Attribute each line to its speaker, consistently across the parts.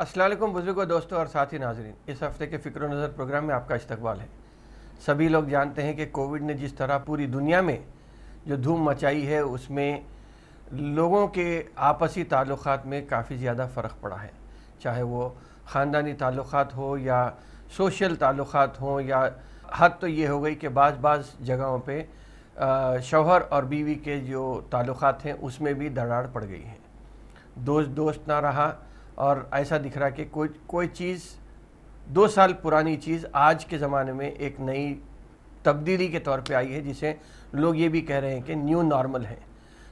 Speaker 1: अस्सलाम वालेकुम बुजुर्गों, दोस्तों और साथी नाजरीन। इस हफ्ते के फ़िक्र नज़र प्रोग्राम में आपका इस्तकबाल है। सभी लोग जानते हैं कि कोविड ने जिस तरह पूरी दुनिया में जो धूम मचाई है, उसमें लोगों के आपसी ताल्लुक़ात में काफ़ी ज़्यादा फ़र्क पड़ा है। चाहे वो ख़ानदानी ताल्लुक़ात हो या सोशल ताल्लुक़ात हों, या हद तो ये हो गई कि बाज़ जगहों पे शौहर और बीवी के जो ताल्लुक़ात हैं उसमें भी दरार पड़ गई है। दोस्त ना रहा, और ऐसा दिख रहा कि कोई चीज़ 2 साल पुरानी चीज़ आज के ज़माने में एक नई तब्दीली के तौर पे आई है, जिसे लोग ये भी कह रहे हैं कि न्यू नॉर्मल है।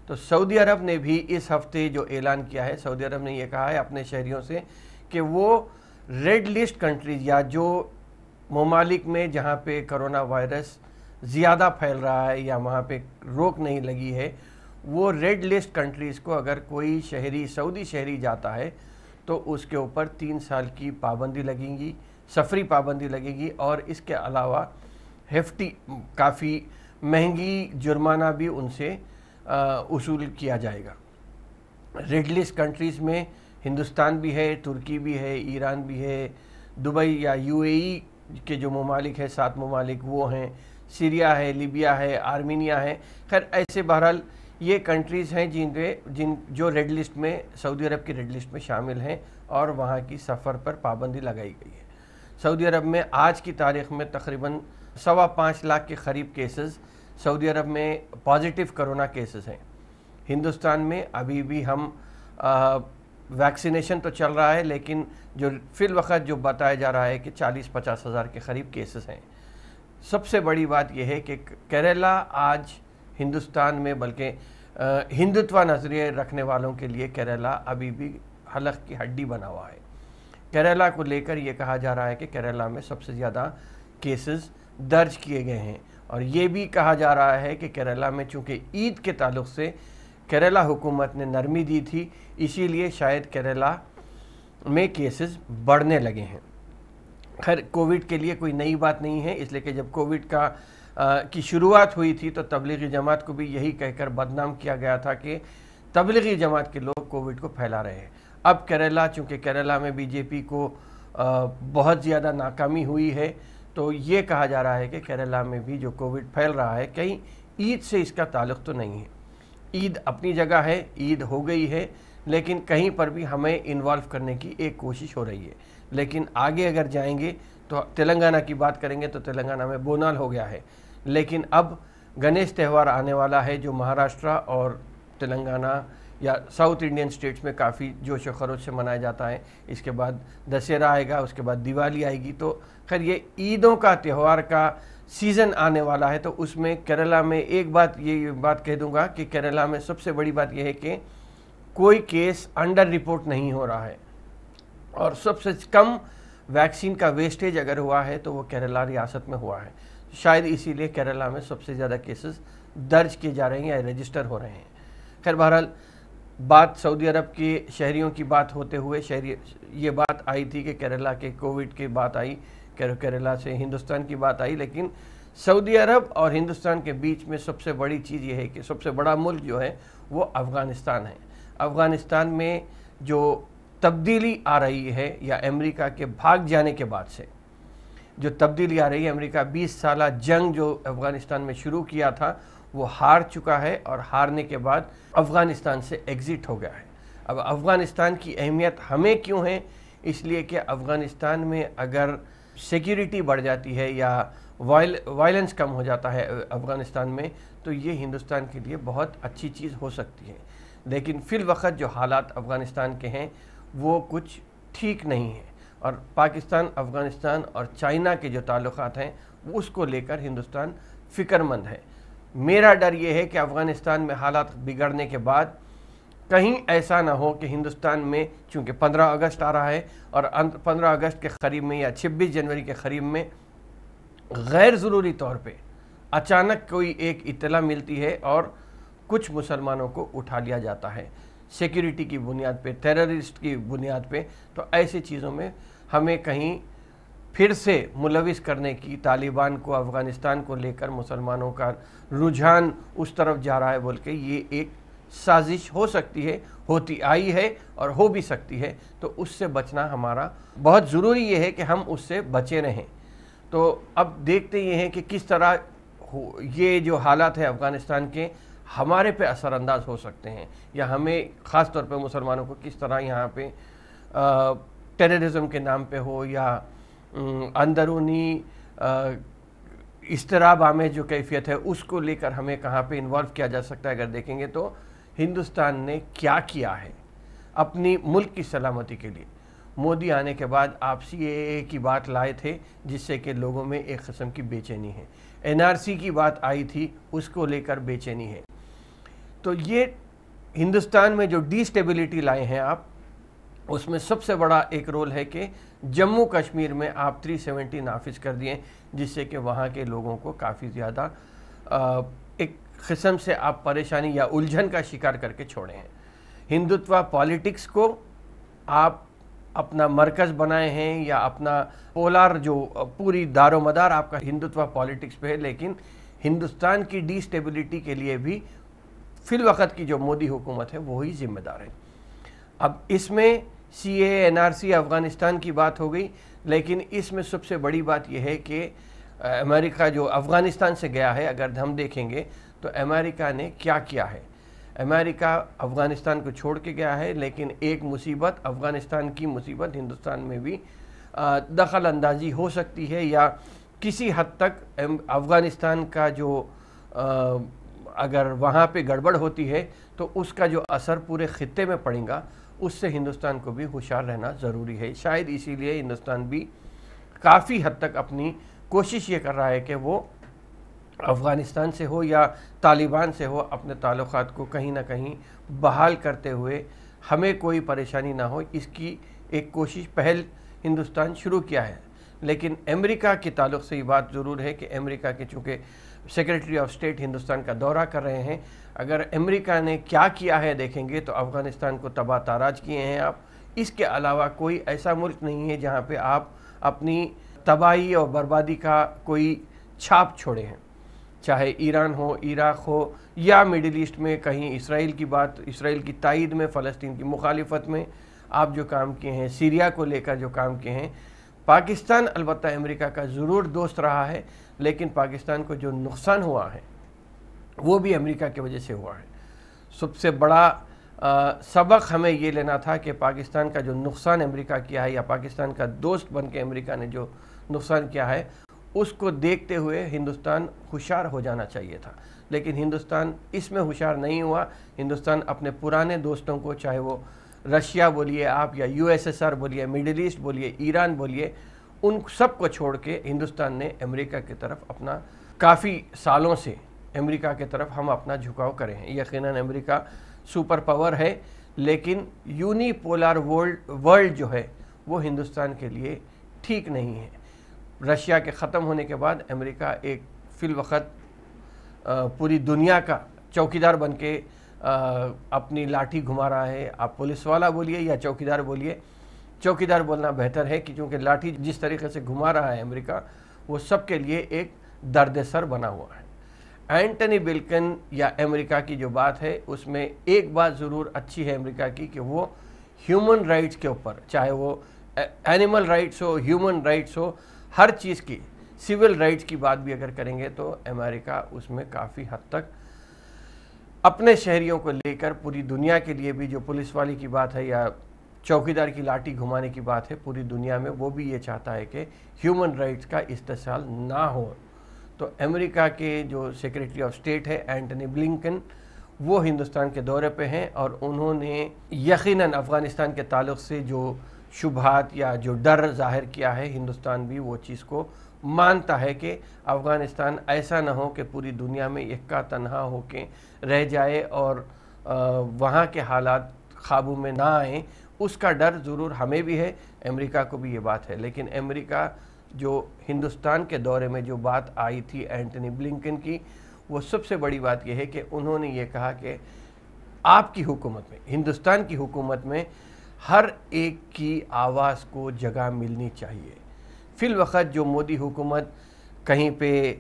Speaker 1: तो सऊदी अरब ने भी इस हफ्ते जो ऐलान किया है, सऊदी अरब ने ये कहा है अपने शहरियों से कि वो रेड लिस्ट कंट्रीज़ या जो ममालिक में जहाँ पे कोरोना वायरस ज़्यादा फैल रहा है या वहाँ पे रोक नहीं लगी है, वो रेड लिस्ट कंट्रीज़ को अगर कोई शहरी सऊदी शहरी जाता है तो उसके ऊपर 3 साल की पाबंदी लगेगी, सफरी पाबंदी लगेगी, और इसके अलावा हेफ्टी काफ़ी महंगी जुर्माना भी उनसे उसूल किया जाएगा। रेड लिस्ट कंट्रीज़ में हिंदुस्तान भी है, तुर्की भी है, ईरान भी है, दुबई या यूएई के जो ममालिक है 7 ममालिक वो हैं, सीरिया है, लीबिया है, आर्मीनिया है। खैर ऐसे बहरहाल ये कंट्रीज़ हैं जो रेड लिस्ट में, सऊदी अरब की रेड लिस्ट में शामिल हैं, और वहाँ की सफ़र पर पाबंदी लगाई गई है। सऊदी अरब में आज की तारीख़ में तकरीबन 5.25 लाख के करीब केसेस सऊदी अरब में पॉजिटिव कोरोना केसेस हैं। हिंदुस्तान में अभी भी हम वैक्सीनेशन तो चल रहा है, लेकिन जो फ़िल वक़्त जो बताया जा रहा है कि 40-50 हज़ार के करीब केसेस हैं। सबसे बड़ी बात यह है कि केरला आज हिंदुस्तान में, बल्कि हिंदुत्व नज़रिए रखने वालों के लिए केरला अभी भी हलक की हड्डी बना हुआ है। केरला को लेकर ये कहा जा रहा है कि केरला में सबसे ज़्यादा केसेस दर्ज किए गए हैं, और ये भी कहा जा रहा है कि केरला में चूँकि ईद के ताल्लुक़ से केरला हुकूमत ने नरमी दी थी, इसीलिए शायद केरला में केसेस बढ़ने लगे हैं। खैर कोविड के लिए कोई नई बात नहीं है, इसलिए कि जब कोविड की शुरुआत हुई थी तो तबलीगी जमात को भी यही कहकर बदनाम किया गया था कि तबलीगी जमात के लोग कोविड को फैला रहे हैं। अब केरला, चूँकि केरला में बीजेपी को बहुत ज़्यादा नाकामी हुई है, तो ये कहा जा रहा है कि केरला में भी जो कोविड फैल रहा है, कहीं ईद से इसका ताल्लुक़ तो नहीं है। ईद अपनी जगह है, ईद हो गई है, लेकिन कहीं पर भी हमें इन्वॉल्व करने की एक कोशिश हो रही है। लेकिन आगे अगर जाएंगे तो तेलंगाना की बात करेंगे तो तेलंगाना में बोनाल हो गया है, लेकिन अब गणेश त्यौहार आने वाला है जो महाराष्ट्र और तेलंगाना या साउथ इंडियन स्टेट्स में काफ़ी जोश व खरोश से मनाया जाता है। इसके बाद दशहरा आएगा, उसके बाद दिवाली आएगी। तो खैर ये ईदों का त्यौहार का सीज़न आने वाला है। तो उसमें केरला में एक बात, ये बात कह दूंगा कि केरला में सबसे बड़ी बात यह है कि कोई केस अंडर रिपोर्ट नहीं हो रहा है, और सबसे कम वैक्सीन का वेस्टेज अगर हुआ है तो वो केरला रियासत में हुआ है। शायद इसीलिए केरला में सबसे ज़्यादा केसेस दर्ज किए जा रहे हैं या रजिस्टर हो रहे हैं। खैर बहरहाल बात सऊदी अरब के शहरियों की बात होते हुए ये बात आई थी कि केरला के कोविड की बात आई, केरला से हिंदुस्तान की बात आई, लेकिन सऊदी अरब और हिंदुस्तान के बीच में सबसे बड़ी चीज़ ये है कि सबसे बड़ा मुल्क जो है वो अफ़गानिस्तान है। अफ़गानिस्तान में जो तब्दीली आ रही है, या अमेरिका के भाग जाने के बाद से जो तब्दीली आ रही है, अमेरिका 20 साला जंग जो अफ़गानिस्तान में शुरू किया था वो हार चुका है, और हारने के बाद अफ़गानिस्तान से एग्ज़िट हो गया है। अब अफ़गानिस्तान की अहमियत हमें क्यों है? इसलिए कि अफ़गानिस्तान में अगर सिक्योरिटी बढ़ जाती है या वायलेंस कम हो जाता है अफ़गानिस्तान में, तो ये हिंदुस्तान के लिए बहुत अच्छी चीज़ हो सकती है। लेकिन फ़िल वक़्त जो हालात अफ़गानिस्तान के हैं वो कुछ ठीक नहीं है, और पाकिस्तान, अफ़गानिस्तान और चाइना के जो ताल्लुक़ात हैं उसको लेकर हिंदुस्तान फ़िक्रमंद है। मेरा डर ये है कि अफ़गानिस्तान में हालात बिगड़ने के बाद कहीं ऐसा ना हो कि हिंदुस्तान में, चूँकि 15 अगस्त आ रहा है, और 15 अगस्त के करीब में या 26 जनवरी के करीब में गैर ज़रूरी तौर पे अचानक कोई एक इत्तला मिलती है और कुछ मुसलमानों को उठा लिया जाता है सिक्योरिटी की बुनियाद पे, टेररिस्ट की बुनियाद पे, तो ऐसी चीज़ों में हमें कहीं फिर से मुलविस करने की, तालिबान को, अफ़गानिस्तान को लेकर मुसलमानों का रुझान उस तरफ जा रहा है बोल के ये एक سازش ہو سکتی ہے، ہوتی آئی ہے اور ہو بھی سکتی ہے، تو اس سے بچنا ہمارا بہت ضروری یہ ہے کہ ہم اس سے بچے رہیں۔ تو اب دیکھتے یہ ہیں کہ کس طرح یہ جو حالات ہیں افغانستان کے ہمارے پہ اثر انداز ہو سکتے ہیں، یا ہمیں خاص طور پہ مسلمانوں کو کس طرح یہاں پہ ٹیررزم کے نام پہ ہو یا اندرونی اضطراب آمیز جو کیفیت ہے اس کو لے کر ہمیں کہاں پہ انوالو کیا جا سکتا ہے۔ اگر دیکھیں گے تو ہندوستان نے کیا کیا ہے اپنی ملک کی سلامتی کے لیے۔ مودی آنے کے بعد آپ سی اے اے کی بات لائے تھے جس سے کہ لوگوں میں ایک قسم کی بے چینی ہے، این آر سی کی بات آئی تھی اس کو لے کر بے چینی ہے۔ تو یہ ہندوستان میں جو ڈی سٹیبلٹی لائے ہیں آپ، اس میں سب سے بڑا ایک رول ہے کہ جموں کشمیر میں آپ 370 نافذ کر دیے، جس سے کہ وہاں کے لوگوں کو کافی زیادہ ایک قسم سے آپ پریشانی یا الجھن کا شکار کر کے چھوڑے ہیں۔ ہندوتوا پالیٹکس کو آپ اپنا مرکز بنائے ہیں یا اپنا پولار جو پوری دار و مدار آپ کا ہندوتوا پالیٹکس پہ ہے، لیکن ہندوستان کی ڈی سٹیبلٹی کے لیے بھی فی الوقت کی جو مودی حکومت ہے وہی ذمہ دار ہے۔ اب اس میں سی اے این آر سی افغانستان کی بات ہو گئی، لیکن اس میں سب سے بڑی بات یہ ہے کہ امریکہ جو افغانستان سے گیا ہے، اگر ہم دیکھیں گے تو امریکہ نے کیا کیا ہے۔ امریکہ افغانستان کو چھوڑ کے گیا ہے، لیکن ایک مصیبت، افغانستان کی مصیبت ہندوستان میں بھی دخل اندازی ہو سکتی ہے، یا کسی حد تک افغانستان کا جو اگر وہاں پہ گڑبڑ ہوتی ہے تو اس کا جو اثر پورے خطے میں پڑے گا، اس سے ہندوستان کو بھی ہوشیار رہنا ضروری ہے۔ شاید اسی لیے ہندوستان بھی کافی حد تک اپنی کوشش یہ کر رہا ہے کہ وہ افغانستان سے ہو یا طالبان سے ہو اپنے تعلقات کو کہیں نہ کہیں بحال کرتے ہوئے ہمیں کوئی پریشانی نہ ہو، اس کی ایک کوشش پہل ہندوستان شروع کیا ہے۔ لیکن امریکہ کے تعلق سے یہ بات ضرور ہے کہ امریکہ کے چونکہ سیکریٹری آف اسٹیٹ ہندوستان کا دورہ کر رہے ہیں، اگر امریکہ نے کیا کیا ہے دیکھیں گے تو افغانستان کو تباہ تاراج کیے ہیں آپ۔ اس کے علاوہ کوئی ایسا ملک نہیں ہے جہاں پہ آپ اپنی تباہی اور بربادی کا کوئی چھاپ چھوڑے ہیں، چاہے ایران ہو، عراق ہو، یا مڈل ایسٹ میں کہیں اسرائیل کی بات، اسرائیل کی تائید میں، فلسطین کی مخالفت میں آپ جو کام کیے ہیں، سیریا کو لے کر جو کام کیے ہیں۔ پاکستان البتہ امریکہ کا ضرور دوست رہا ہے، لیکن پاکستان کو جو نقصان ہوا ہے وہ بھی امریکہ کی وجہ سے ہوا ہے۔ سب سے بڑا سبق ہمیں یہ لینا تھا کہ پاکستان کا جو نقصان امریکہ کیا ہے، یا پاکستان کا دوست بن کے امریکہ نے جو نقصان کیا ہے، اس کو دیکھتے ہوئے ہندوستان ہوشیار ہو جانا چاہیے تھا، لیکن ہندوستان اس میں ہوشیار نہیں ہوا۔ ہندوستان اپنے پرانے دوستوں کو، چاہے وہ رشیا بولیے آپ، یا یو ایس ایس آر بولیے، مڈل ایسٹ بولیے، ایران بولیے، ان سب کو چھوڑ کے ہندوستان نے امریکہ کی طرف اپنا کافی سالوں سے امریکہ کی طرف ہم اپنا جھکاؤ کرے ہیں۔ یقیناً امریکہ سپر پاور ہے، لیکن یونی پولار ورلڈ جو ہے وہ ہندوستان کے لیے ٹھیک نہیں ہے۔ رشیا کے ختم ہونے کے بعد امریکہ ایک فی الوقت پوری دنیا کا چوکیدار بن کے اپنی لاٹھی گھما رہا ہے۔ آپ پولیس والا بولیے یا چوکیدار بولیے، چوکیدار بولنا بہتر ہے کہ چونکہ لاٹھی جس طریقے سے گھما رہا ہے امریکہ، وہ سب کے لیے ایک درد سر بنا ہوا ہے۔ اینٹنی بلکن یا امریکہ کی جو بات ہے اس میں ایک بات ضرور اچھی ہے امریکہ کی، کہ وہ ہیومن رائٹس کے اوپر، چاہے وہ اینیمل رائٹس ہو، ہیومن رائٹس ہو، ہر چیز کی، سول رائٹس کی بات بھی اگر کریں گے تو امریکہ اس میں کافی حد تک اپنے شہریوں کو لے کر پوری دنیا کے لیے بھی، جو پولیس والی کی بات ہے یا چوکیدار کی لاٹھی گھمانے کی بات ہے، پوری دنیا میں وہ بھی یہ چاہتا ہے کہ ہیومن رائٹس کا استحصال نہ ہو۔ تو امریکہ کے جو سیکریٹری آف اسٹیٹ ہے اینٹنی بلنکن، وہ ہندوستان کے دورے پہ ہیں، اور انہوں نے یقیناً افغانستان کے تعلق سے جو شبہات یا جو ڈر ظاہر کیا ہے، ہندوستان بھی وہ چیز کو مانتا ہے کہ افغانستان ایسا نہ ہو کہ پوری دنیا میں یکا تنہا ہو کے رہ جائے اور وہاں کے حالات قابو میں نہ آئیں۔ اس کا ڈر ضرور ہمیں بھی ہے، امریکہ کو بھی یہ بات ہے، لیکن امریکہ جو ہندوستان کے دورے میں جو بات آئی تھی اینٹنی بلنکن کی، وہ سب سے بڑی بات یہ ہے کہ انہوں نے یہ کہا کہ آپ کی حکومت میں، ہندوستان کی حکومت میں ہر ایک کی آواز کو جگہ ملنی چاہیے۔ فی الوقت جو مودی حکومت کہیں پہ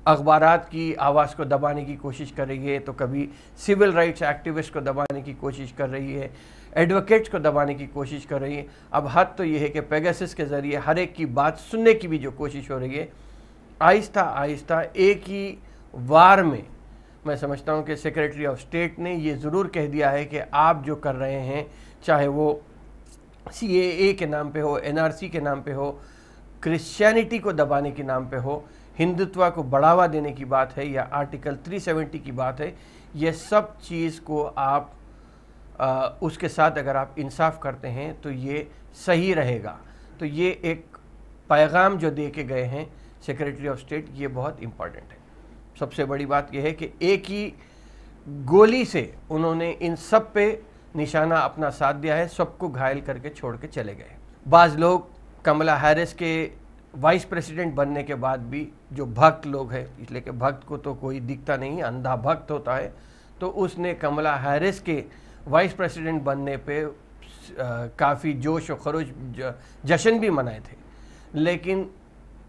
Speaker 1: अखबारात की आवाज़ को दबाने की कोशिश कर रही है, तो कभी सिविल राइट्स एक्टिविस्ट को दबाने की कोशिश कर रही है, एडवोकेट्स को दबाने की कोशिश कर रही है। अब हद तो ये है कि पेगासस के ज़रिए हर एक की बात सुनने की भी जो कोशिश हो रही है, आहिस्ता आहिस्ता एक ही वार में मैं समझता हूँ कि सेक्रेटरी ऑफ स्टेट ने ये ज़रूर कह दिया है कि आप जो कर रहे हैं, चाहे वो CAA के नाम पे हो, NRC के नाम पे हो, क्रिश्चियनिटी को दबाने के नाम पे हो, हिंदुत्व को बढ़ावा देने की बात है, या आर्टिकल 370 की बात है, ये सब चीज़ को आप उसके साथ अगर आप इंसाफ करते हैं तो ये सही रहेगा। तो ये एक पैगाम जो दे के गए हैं सेक्रेटरी ऑफ स्टेट, ये बहुत इम्पॉर्टेंट है। सबसे बड़ी बात यह है कि एक ही गोली से उन्होंने इन सब पे निशाना अपना साथ दिया है, सबको घायल करके छोड़ के चले गए। बाज़ लोग कमला हैरिस के वाइस प्रेसिडेंट बनने के बाद भी जो भक्त लोग हैं, इसलिए कि भक्त को तो कोई दिखता नहीं, अंधा भक्त होता है, तो उसने कमला हैरिस के वाइस प्रेसिडेंट बनने पे काफ़ी जोश और खरोश जश्न भी मनाए थे। लेकिन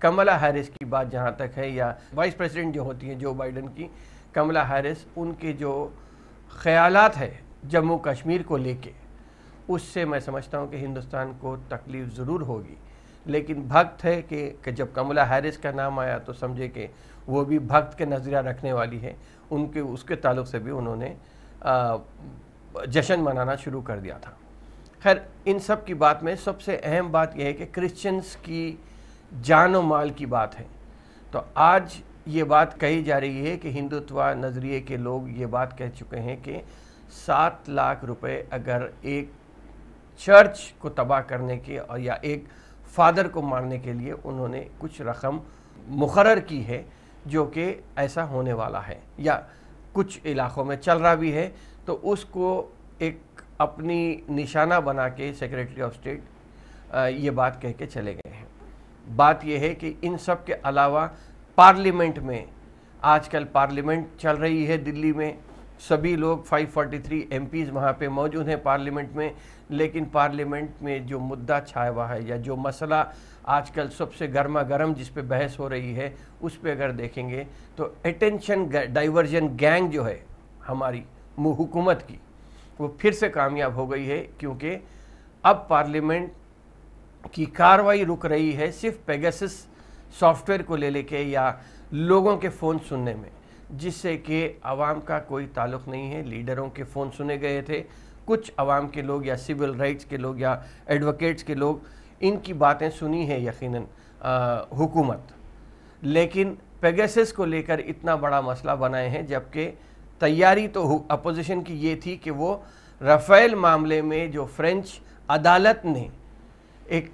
Speaker 1: कमला हैरिस की बात जहाँ तक है, या वाइस प्रेसिडेंट जो होती हैं जो बाइडन की, कमला हैरिस, उनके जो ख़यालात है जम्मू कश्मीर को लेके, उससे मैं समझता हूँ कि हिंदुस्तान को तकलीफ़ ज़रूर होगी। लेकिन भक्त है कि जब कमला हैरिस का नाम आया तो समझे कि वो भी भक्त के नज़रिया रखने वाली है, उनके उसके ताल्लुक़ से भी उन्होंने जश्न मनाना शुरू कर दिया था। खैर, इन सब की बात में सबसे अहम बात यह है कि क्रिश्चियंस की जान और माल की बात है। तो आज ये बात कही जा रही है कि हिंदुत्व नज़रिए के लोग ये बात कह चुके हैं कि 7 लाख रुपए अगर एक चर्च को तबाह करने के और या एक फादर को मारने के लिए उन्होंने कुछ रकम मुकर्रर की है, जो कि ऐसा होने वाला है या कुछ इलाक़ों में चल रहा भी है, तो उसको एक अपनी निशाना बना के सेक्रेटरी ऑफ स्टेट ये बात कह के चले गए हैं। बात यह है कि इन सब के अलावा पार्लियामेंट में, आजकल पार्लियामेंट चल रही है दिल्ली में, सभी लोग 543 MPs वहाँ पे मौजूद हैं पार्लियामेंट में, लेकिन पार्लियामेंट में जो मुद्दा छाया हुआ है या जो मसला आजकल सबसे गर्मा गर्म जिस पे बहस हो रही है, उस पे अगर देखेंगे तो अटेंशन डाइवर्जन गैंग जो है हमारी हुकूमत की, वो फिर से कामयाब हो गई है, क्योंकि अब पार्लियामेंट की कार्रवाई रुक रही है सिर्फ पेगासस सॉफ्टवेयर को ले लेके या लोगों के फ़ोन सुनने में, जिससे कि आवाम का कोई ताल्लुक़ नहीं है। लीडरों के फ़ोन सुने गए थे, कुछ आवाम के लोग या सिविल राइट्स के लोग या एडवोकेट्स के लोग, इनकी बातें सुनी है यकीनन हुकूमत, लेकिन पेगासस को लेकर इतना बड़ा मसला बनाए हैं, जबकि तैयारी तो अपोजिशन की ये थी कि वो राफेल मामले में जो फ्रेंच अदालत ने एक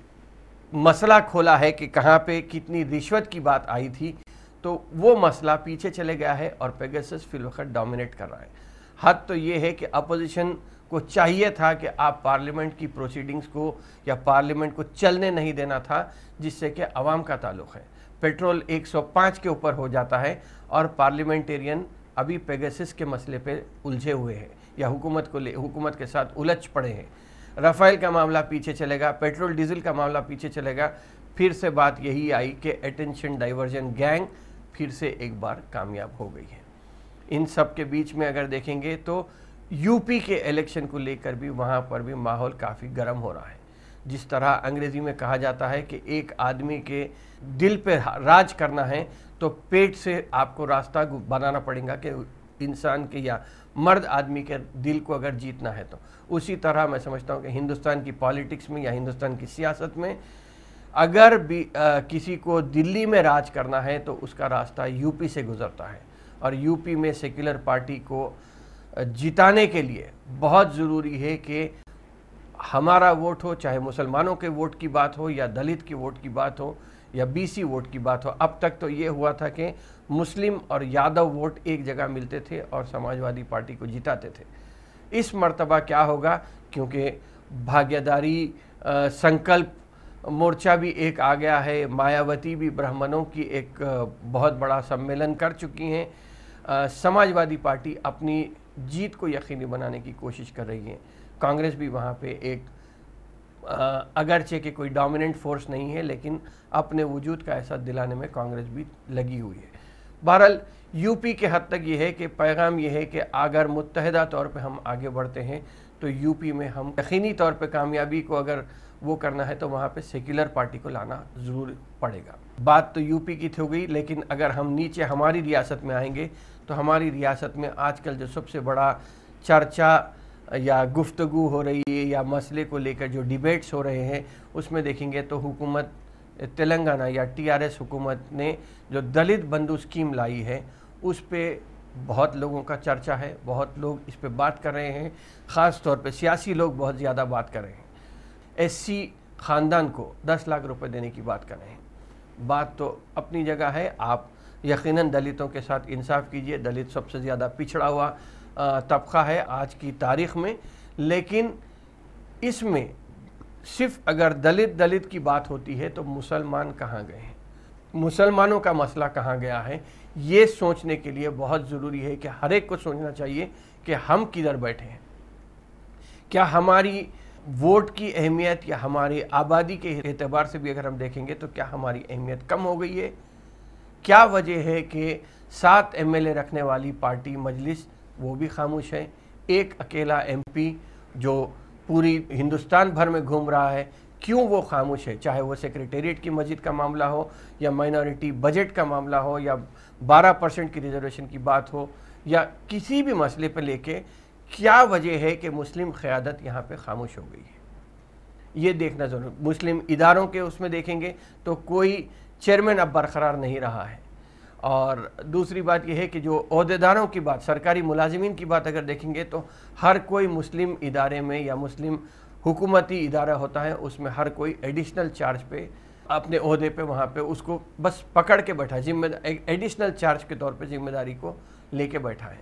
Speaker 1: मसला खोला है कि कहाँ पे कितनी रिश्वत की बात आई थी, तो वो मसला पीछे चले गया है और पेगासस फिलवक्त डोमिनेट कर रहा है। हद तो ये है कि अपोजिशन को चाहिए था कि आप पार्लियामेंट की प्रोसीडिंग्स को या पार्लियामेंट को चलने नहीं देना था, जिससे कि अवाम का ताल्लुक़ है। पेट्रोल 105 के ऊपर हो जाता है और पार्लियामेंटेरियन अभी पेगासस के मसले पे उलझे हुए हैं या हुकूमत के साथ उलझ पड़े हैं। राफेल का मामला पीछे चलेगा, पेट्रोल डीजल का मामला पीछे चलेगा, फिर से बात यही आई कि अटेंशन डाइवर्जन गैंग फिर से एक बार कामयाब हो गई है। इन सब के बीच में अगर देखेंगे तो यूपी के इलेक्शन को लेकर भी वहाँ पर भी माहौल काफ़ी गर्म हो रहा है। जिस तरह अंग्रेज़ी में कहा जाता है कि एक आदमी के दिल पे राज करना है तो पेट से आपको रास्ता बनाना पड़ेगा कि इंसान के या मर्द आदमी के दिल को अगर जीतना है तो उसी तरह मैं समझता हूँ कि हिंदुस्तान की पॉलिटिक्स में या हिंदुस्तान की सियासत में अगर भी किसी को दिल्ली में राज करना है तो उसका रास्ता यूपी से गुजरता है, और यूपी में सेक्युलर पार्टी को जिताने के लिए बहुत ज़रूरी है कि हमारा वोट हो, चाहे मुसलमानों के वोट की बात हो या दलित की वोट की बात हो या BC वोट की बात हो। अब तक तो ये हुआ था कि मुस्लिम और यादव वोट एक जगह मिलते थे और समाजवादी पार्टी को जिताते थे। इस मर्तबा क्या होगा, क्योंकि भाग्यदारी संकल्प मोर्चा भी एक आ गया है, मायावती भी ब्राह्मणों की एक बहुत बड़ा सम्मेलन कर चुकी हैं। समाजवादी पार्टी अपनी जीत को यकीनी बनाने की कोशिश कर रही है। कांग्रेस भी वहाँ पे एक अगरचे कि कोई डोमिनेंट फोर्स नहीं है, लेकिन अपने वजूद का एहसास दिलाने में कांग्रेस भी लगी हुई है। बहरहाल यूपी के हद तक ये है कि पैगाम ये है कि अगर मुत्तहिदा तौर पे हम आगे बढ़ते हैं तो यूपी में हम यकीनी तौर पे कामयाबी को अगर वो करना है तो वहाँ पे सेक्युलर पार्टी को लाना ज़रूर पड़ेगा। बात तो यूपी की हो गई, लेकिन अगर हम नीचे हमारी रियासत में आएंगे तो हमारी रियासत में आजकल जो सबसे बड़ा चर्चा या गुफ्तगू हो रही है या मसले को लेकर जो डिबेट्स हो रहे हैं, उसमें देखेंगे तो हुकूमत तेलंगाना या टीआरएस हुकूमत ने जो दलित बंधु स्कीम लाई है उस पे बहुत लोगों का चर्चा है, बहुत लोग इस पे बात कर रहे हैं, ख़ास तौर पे सियासी लोग बहुत ज़्यादा बात कर रहे हैं। एससी ख़ानदान को 10 लाख रुपए देने की बात कर रहे हैं। बात तो अपनी जगह है, आप यकीनन दलितों के साथ इंसाफ कीजिए, दलित सबसे ज़्यादा पिछड़ा हुआ तबका है आज की तारीख़ में, लेकिन इसमें सिर्फ अगर दलित की बात होती है तो मुसलमान कहाँ गए हैं, मुसलमानों का मसला कहाँ गया है, ये सोचने के लिए बहुत ज़रूरी है कि हर एक को सोचना चाहिए कि हम किधर बैठे हैं। क्या हमारी वोट की अहमियत या हमारी आबादी के एतबार से भी अगर हम देखेंगे तो क्या हमारी अहमियत कम हो गई है? क्या वजह है कि 7 एमएलए रखने वाली पार्टी मजलिस वो भी खामोश है? एक अकेला एमपी जो पूरी हिंदुस्तान भर में घूम रहा है, क्यों वो खामोश है? चाहे वो सेक्रेटेरिएट की मस्जिद का मामला हो या माइनॉरिटी बजट का मामला हो या 12% की रिजर्वेशन की बात हो या किसी भी मसले पर लेके क्या वजह है कि मुस्लिम क़यादत यहाँ पे खामोश हो गई है? ये देखना ज़रूर। मुस्लिम इदारों के उसमें देखेंगे तो कोई चेयरमैन अब बरकरार नहीं रहा है। और दूसरी बात यह है कि जो ओहदेदारों की बात, सरकारी मुलाजिमीन की बात अगर देखेंगे तो हर कोई मुस्लिम इदारे में या मुस्लिम हुकूमती इदारा होता है उसमें हर कोई एडिशनल चार्ज पे अपने ओहदे पे वहाँ पे उसको बस पकड़ के बैठा है, एडिशनल चार्ज के तौर पे जिम्मेदारी को लेके बैठा है।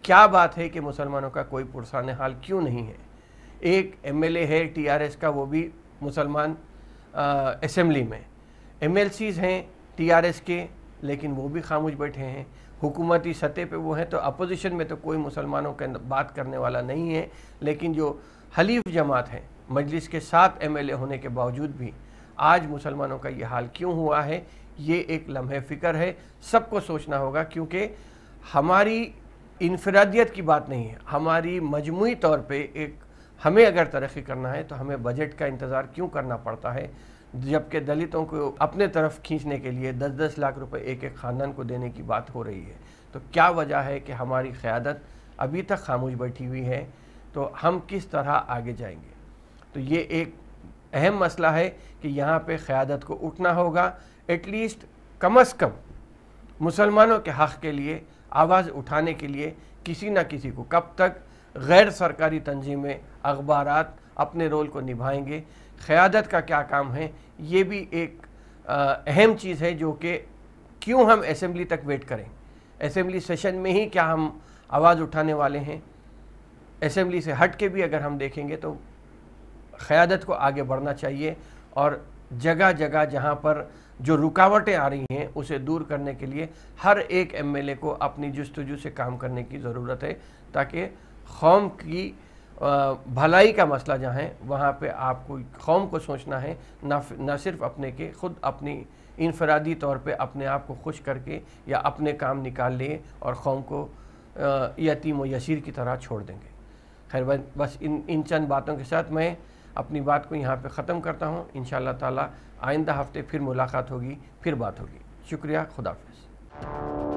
Speaker 1: क्या बात है कि मुसलमानों का कोई पुरसान हाल क्यों नहीं है? एक एमएलए है टीआरएस का, वो भी मुसलमान असेंबली में, एमएलसीज हैं टीआरएस के लेकिन वो भी खामोश बैठे हैं। हुकूमती सतह पे वो हैं तो अपोजिशन में तो कोई मुसलमानों के बात करने वाला नहीं है, लेकिन जो हलीफ जमात है मजलिस के 7 एमएलए होने के बावजूद भी आज मुसलमानों का ये हाल क्यों हुआ है, ये एक लम्हे फ़िक्र है, सबको सोचना होगा। क्योंकि हमारी इनफरादियत की बात नहीं है, हमारी मजमूई तौर पे एक हमें अगर तरक्की करना है तो हमें बजट का इंतज़ार क्यों करना पड़ता है, जबकि दलितों को अपने तरफ खींचने के लिए 10-10 लाख रुपए एक एक ख़ानदान को देने की बात हो रही है। तो क्या वजह है कि हमारी क़यादत अभी तक खामोश बैठी हुई है? तो हम किस तरह आगे जाएंगे? तो ये एक अहम मसला है कि यहाँ पे क़यादत को उठना होगा। एटलीस्ट कम से कम मुसलमानों के हक़ के लिए आवाज़ उठाने के लिए किसी न किसी को, कब तक गैर सरकारी तंजीमें अखबारात अपने रोल को निभाएंगे, क़यादत का क्या काम है, ये भी एक अहम चीज़ है। जो कि क्यों हम असेंबली तक वेट करें? असेंबली सेशन में ही क्या हम आवाज़ उठाने वाले हैं? असेंबली से हट के भी अगर हम देखेंगे तो क़यादत को आगे बढ़ना चाहिए और जगह जगह जहाँ पर जो रुकावटें आ रही हैं उसे दूर करने के लिए हर एक एमएलए को अपनी जुस्तजू से काम करने की ज़रूरत है, ताकि कौम की भलाई का मसला जहाँ है वहाँ पे आपको कौम को सोचना है, न सिर्फ अपने के खुद अपनी इनफरादी तौर पे अपने आप को खुश करके या अपने काम निकाल लिए और कौम को यतीम व यसीर की तरह छोड़ देंगे। खैर, बस इन चंद बातों के साथ मैं अपनी बात को यहाँ पे ख़त्म करता हूँ। इंशाअल्लाह ताला आइंदा हफ्ते फिर मुलाकात होगी, फिर बात होगी। शुक्रिया, खुदा हाफ़िज़।